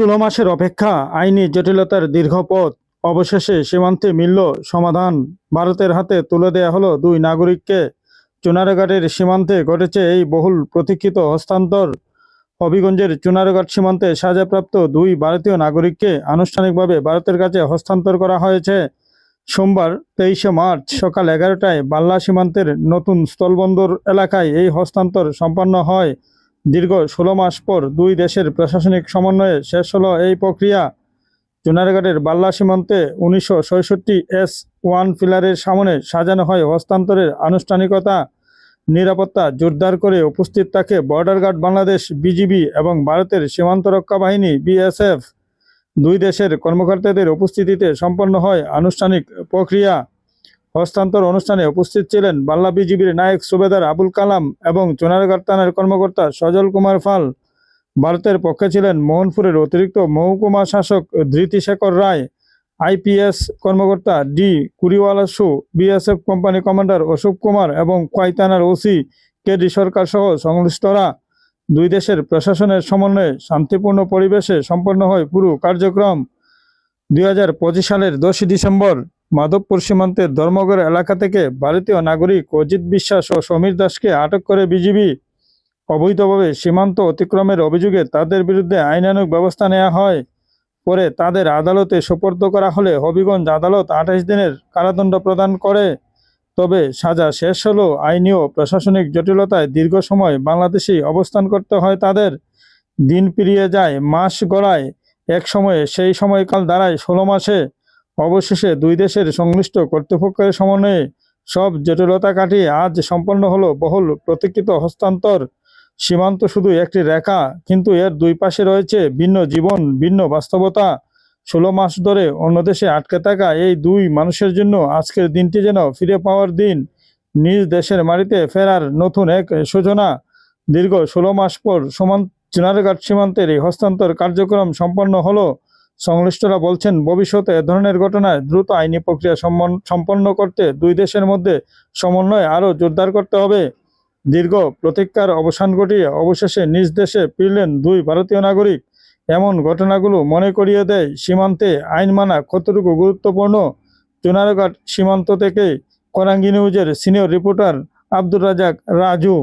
১৬ মাসের অপেক্ষা, আইনি জটিলতার দীর্ঘ পথ, অবশেষে সীমান্তে মিলল সমাধান। ভারতের হাতে তুলে দেয়া হলো দুই নাগরিককে। চুনারঘাটের সীমান্তে ঘটেছে এই বহুল প্রতীক্ষিত হস্তান্তর। হবিগঞ্জের চুনারঘাট সীমান্তে সাজাপ্রাপ্ত দুই ভারতীয় নাগরিককে আনুষ্ঠানিকভাবে ভারতের কাছে হস্তান্তর করা হয়েছে। সোমবার ২৩শে মার্চ সকাল ১১টায় বাল্লা সীমান্তের নতুন স্থলবন্দর এলাকায় এই হস্তান্তর সম্পন্ন হয়। দীর্ঘ ১৬ মাস পর দুই দেশের প্রশাসনিক সমন্বয়ে শেষ হলো এই প্রক্রিয়া। চুনারঘাটের বাল্লা সীমান্তে ১৯৬৬ S1 পিলারের সামনে সাজানো হয় হস্তান্তরের আনুষ্ঠানিকতা। নিরাপত্তা জোরদার করে উপস্থিত থাকে বর্ডার গার্ড বাংলাদেশ, বিজিবি এবং ভারতের সীমান্ত রক্ষা বাহিনী BSF। দুই দেশের কর্মকর্তাদের উপস্থিতিতে সম্পন্ন হয় আনুষ্ঠানিক প্রক্রিয়া। হস্তান্তর অনুষ্ঠানে উপস্থিত ছিলেন বাল্লা বিজিবির নায়েক সুবেদার আবুল কালাম এবং চুনারঘাট থানার কর্মকর্তা সজল কুমার পাল। ভারতের পক্ষে ছিলেন মোহনপুরের অতিরিক্ত মহকুমা শাসক ধৃতিশেখর রায়, IPS কর্মকর্তা ডি কুরিওয়ালা সু, BSF company commander Ashok Kumar এবং খোয়াই থানার OC KD সরকার সহ সংশ্লিষ্টরা। দুই দেশের প্রশাসনের সমন্বয়ে শান্তিপূর্ণ পরিবেশে সম্পন্ন হয় পুরো কার্যক্রম। ২০২৫ সালের ১০ই ডিসেম্বর মাধবপুর সীমান্তের ধর্মগড় এলাকা থেকে ভারতীয় নাগরিক অজিত বিশ্বাস ও সমীর দাসকে আটক করে বিজিবি। অবৈধভাবে সীমান্ত অতিক্রমের অভিযোগে তাদের বিরুদ্ধে আইনানুগ ব্যবস্থা নেওয়া হয়। পরে তাদের আদালতে সোপর্দ করা হলে হবিগঞ্জ আদালত ২৮ দিনের কারাদণ্ড প্রদান করে। তবে সাজা শেষ হলেও আইনি ও প্রশাসনিক জটিলতায় দীর্ঘ সময় বাংলাদেশেই অবস্থান করতে হয় তাদের। দিন পেরিয়ে যায়, মাস গড়ায়, এক সময়ে সেই সময়কাল দাঁড়ায় ১৬ মাসে। অবশেষে দুই দেশের সংশ্লিষ্ট কর্তৃপক্ষের সমন্বয়ে সব জটিলতা কাটিয়ে আজ সম্পন্ন হলো বহুল প্রতীক্ষিত হস্তান্তর। সীমান্ত শুধু একটি রেখা, কিন্তু এর দুই পাশে রয়েছে ভিন্ন জীবন, ভিন্ন বাস্তবতা। ১৬ মাস ধরে অন্য দেশে আটকে থাকা এই দুই মানুষের জন্য আজকের দিনটি যেন ফিরে পাওয়ার দিন, নিজ দেশের মাটিতে ফেরার নতুন এক সূচনা। দীর্ঘ ১৬ মাস পর চুনারঘাট সীমান্তের এই হস্তান্তর কার্যক্রম সম্পন্ন হলো। সংশ্লিষ্টরা বলছেন, ভবিষ্যতে এ ধরনের ঘটনায় দ্রুত আইনি প্রক্রিয়া সম্পন্ন করতে দুই দেশের মধ্যে সমন্বয় আরও জোরদার করতে হবে। দীর্ঘ প্রতীক্ষার অবসান ঘটিয়ে অবশেষে নিজ দেশে ফিরলেন দুই ভারতীয় নাগরিক। এমন ঘটনাগুলো মনে করিয়ে দেয় সীমান্তে আইন মানা কতটুকু গুরুত্বপূর্ণ। চুনারঘাট সীমান্ত থেকে করাঙ্গি নিউজের সিনিয়র রিপোর্টার আব্দুর রাজাক রাজু।